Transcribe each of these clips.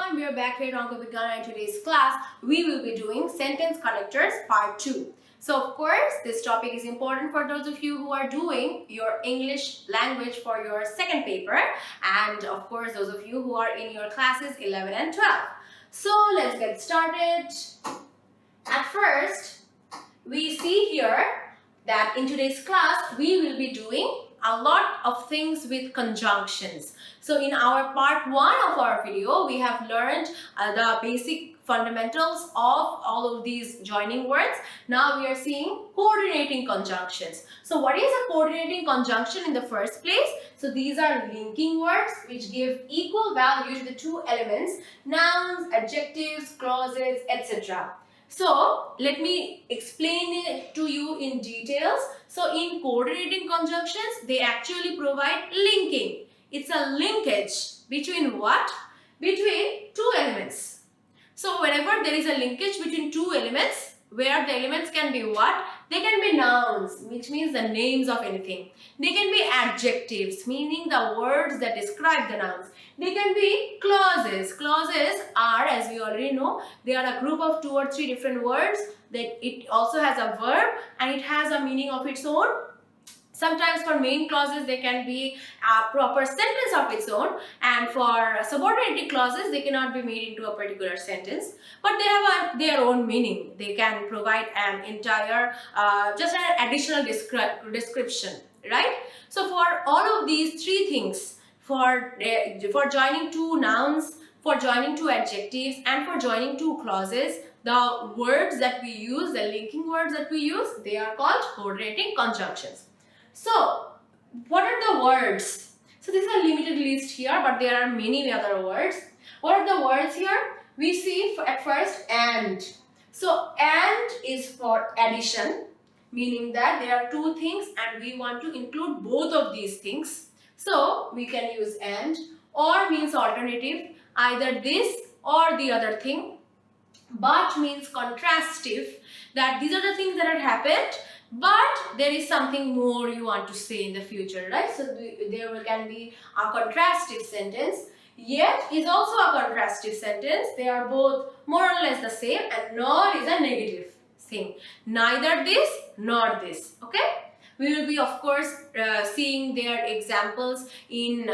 everyone, we are back here at OngkoBiggan, and today's class we will be doing sentence connectors part 2. So of course this topic is important for those of you who are doing your English language for your second paper, and of course those of you who are in your classes 11 and 12. So let's get started. At first we see here that in today's class we will be doing a lot of things with conjunctions. So in our part 1 of our video, we have learned the basic fundamentals of all of these joining words. Now we are seeing coordinating conjunctions. So what is a coordinating conjunction in the first place? So these are linking words which give equal value to the two elements, nouns, adjectives, clauses, etc. So let me explain it to you in details. So in coordinating conjunctions, they actually provide linking. It's a linkage between what? Between two elements. So whenever there is a linkage between two elements, where the elements can be what? They can be nouns, which means the names of anything. They can be adjectives, meaning the words that describe the nouns. They can be clauses. Clauses are, as we already know, they are a group of 2 or 3 different words that it also has a verb and it has a meaning of its own. Sometimes for main clauses they can be a proper sentence of its own, and for subordinating clauses they cannot be made into a particular sentence, but they have their own meaning. They can provide an entire just an additional description, right? So for all of these 3 things, for joining 2 nouns, for joining 2 adjectives, and for joining 2 clauses, the words that we use, the linking words that we use, they are called coordinating conjunctions. So, what are the words? So, this is a limited list here, but there are many other words. What are the words here? We see at first and. So, and is for addition, meaning that there are 2 things and we want to include both of these things. So, we can use and, or means alternative, either this or the other thing. But means contrastive, that these are the things that have happened, but there is something more you want to say in the future, right? So there can be a contrastive sentence. Yet is also a contrastive sentence. They are both more or less the same, and nor is a negative thing. Neither this nor this. Okay? We will be of course seeing their examples in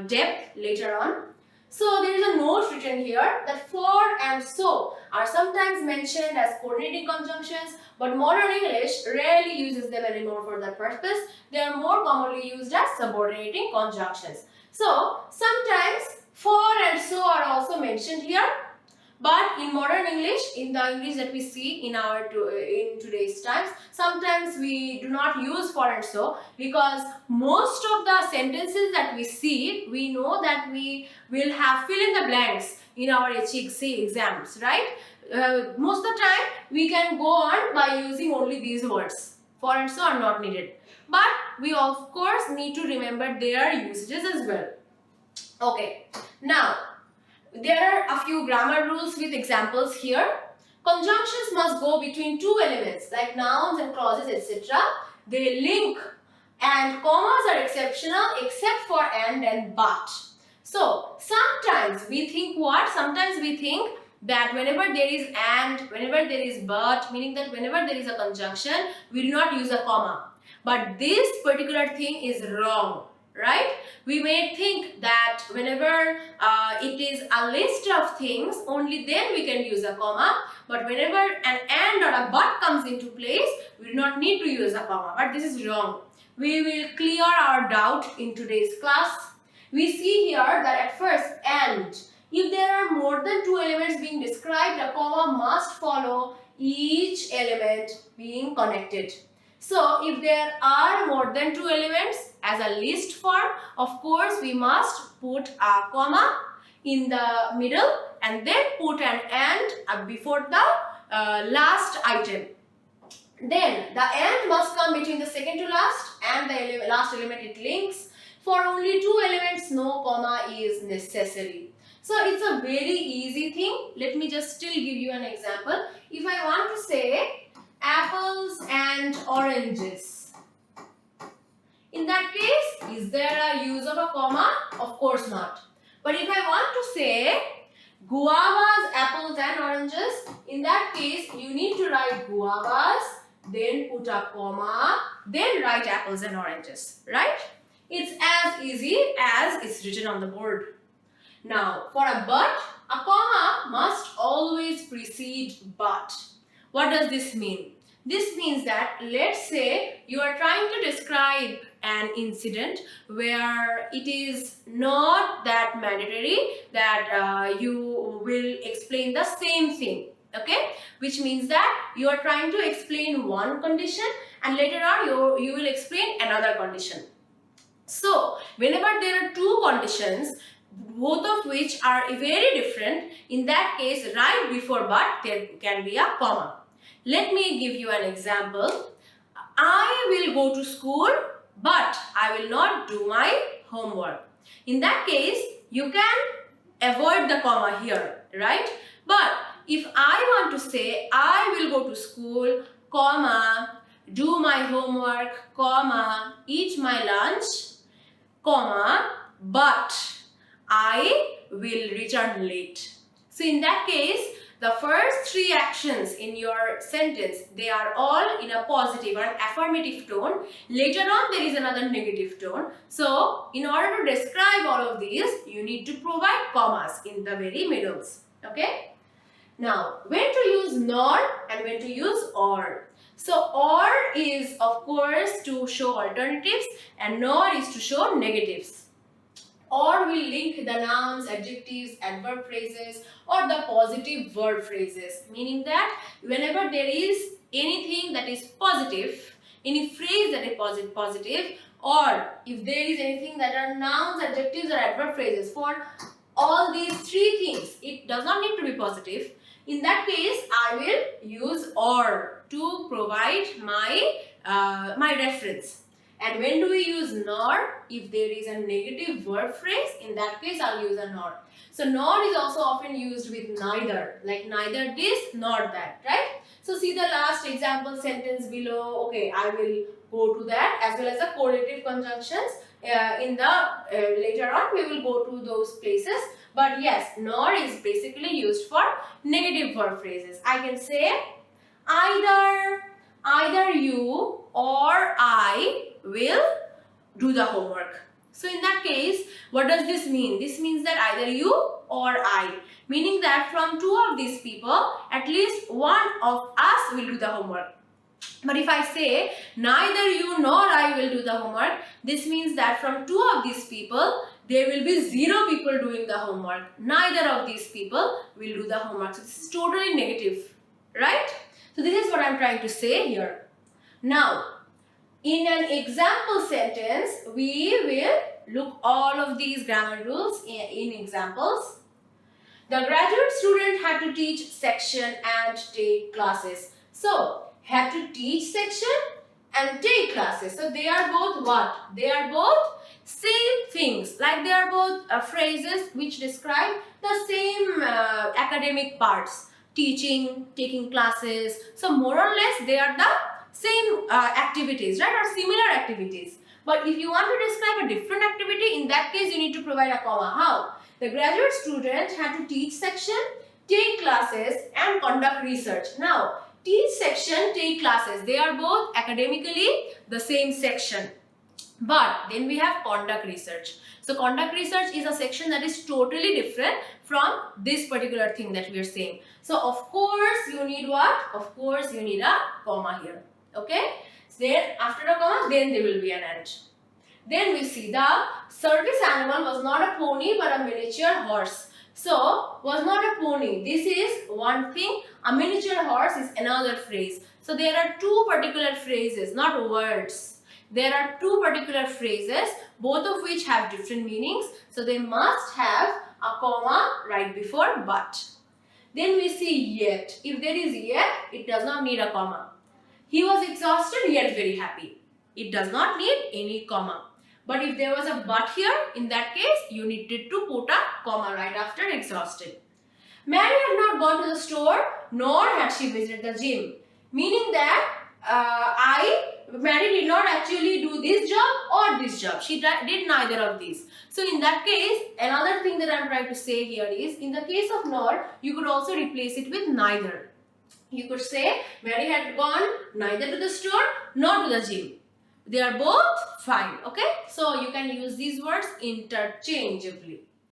depth later on. So there is a note written here that for and so are sometimes mentioned as coordinating conjunctions, but modern English rarely uses them anymore for that purpose. They are more commonly used as subordinating conjunctions. So sometimes for and so are also mentioned here, but in modern English, in the English that we see in today's times, sometimes we do not use for and so, because most of the sentences that we see, we know that we will have fill in the blanks in our HEC exams, right? Most of the time we can go on by using only these words. For and so are not needed, but we of course need to remember their usages as well. Okay, now there are a few grammar rules with examples here. Conjunctions must go between 2 elements like nouns and clauses, etc. They link, and commas are exceptional except for and but. So sometimes we think what? Sometimes we think that whenever there is and, whenever there is but, meaning that whenever there is a conjunction, we do not use a comma. But this particular thing is wrong, right? We may think that whenever it is a list of things, only then we can use a comma. But whenever an and or a but comes into place, we do not need to use a comma. But this is wrong. We will clear our doubt in today's class. We see here that at first and, if there are more than 2 elements being described, a comma must follow each element being connected. So if there are more than 2 elements as a list form, of course we must put a comma in the middle and then put an and before the last item. Then the and must come between the second to last and the last element it links. For only 2 elements, no comma is necessary. So it's a very easy thing. Let me just still give you an example. If I want to say apples and oranges, in that case, is there a use of a comma? Of course not. But if I want to say Guavas, apples and oranges. In that case, you need to write guavas, then put a comma, then write apples and oranges, right? It's as easy as it's written on the board. Now, for a but, a comma must always precede but. What does this mean? This means that, let's say you are trying to describe an incident where it is not that mandatory that you will explain the same thing, okay? Which means that you are trying to explain one condition and later on you will explain another condition. So, whenever there are two conditions, both of which are very different, in that case, right before but, there can be a comma. Let me give you an example. I will go to school, but I will not do my homework. In that case, you can avoid the comma here, right? But if I want to say, I will go to school, comma, do my homework, comma, eat my lunch, comma, but I will return late. So in that case, the first three actions in your sentence, they are all in a positive or an affirmative tone. Later on, there is another negative tone. So, in order to describe all of these, you need to provide commas in the very middles. Okay? Now, when to use nor and when to use or. So, or is of course to show alternatives and nor is to show negatives. Or will link the nouns, adjectives, adverb phrases or the positive verb phrases. Meaning that whenever there is anything that is positive, any phrase that is positive, or if there is anything that are nouns, adjectives or adverb phrases, for all these three things, it does not need to be positive. In that case, I will use or to provide my reference. And when do we use nor? If there is a negative verb phrase, in that case I'll use a nor. So nor is also often used with neither, like neither this nor that, right? So see the last example sentence below. Okay, I will go to that, as well as the correlative conjunctions. Later on we will go to those places. But yes, nor is basically used for negative verb phrases. I can say either you or I will do the homework. So in that case, what does this mean? This means that either you or I, meaning that from two of these people, at least one of us will do the homework. But if I say neither you nor I will do the homework, this means that from two of these people, there will be 0 people doing the homework. Neither of these people will do the homework. So this is totally negative, right? So this is what I'm trying to say here. Now, in an example sentence, we will look all of these grammar rules in examples. The graduate student had to teach section and take classes. So, had to teach section and take classes. So, they are both what? They are both same things. Like they are both phrases which describe the same academic parts. Teaching, taking classes. So, more or less, they are the same activities, right, or similar activities. But if you want to describe a different activity, in that case you need to provide a comma. How? The graduate student had to teach section, take classes and conduct research. Now, teach section, take classes, they are both academically the same section. But then we have conduct research. So conduct research is a section that is totally different from this particular thing that we are saying. So of course you need what? Of course you need a comma here. Okay, then after a comma, then there will be an and. Then we see the service animal was not a pony but a miniature horse. So, was not a pony. This is one thing. A miniature horse is another phrase. So, there are two particular phrases, not words. There are two particular phrases, both of which have different meanings. So, they must have a comma right before but. Then we see yet. If there is yet, it does not need a comma. He was exhausted yet very happy. It does not need any comma. But if there was a but here, in that case, you needed to put a comma right after exhausted. Mary had not gone to the store, nor had she visited the gym. Meaning that I Mary did not actually do this job or this job. She did neither of these. So in that case, another thing that I'm trying to say here is, in the case of nor, you could also replace it with neither. You could say Mary had gone neither to the store nor to the gym. They are both fine. Okay, so you can use these words interchangeably.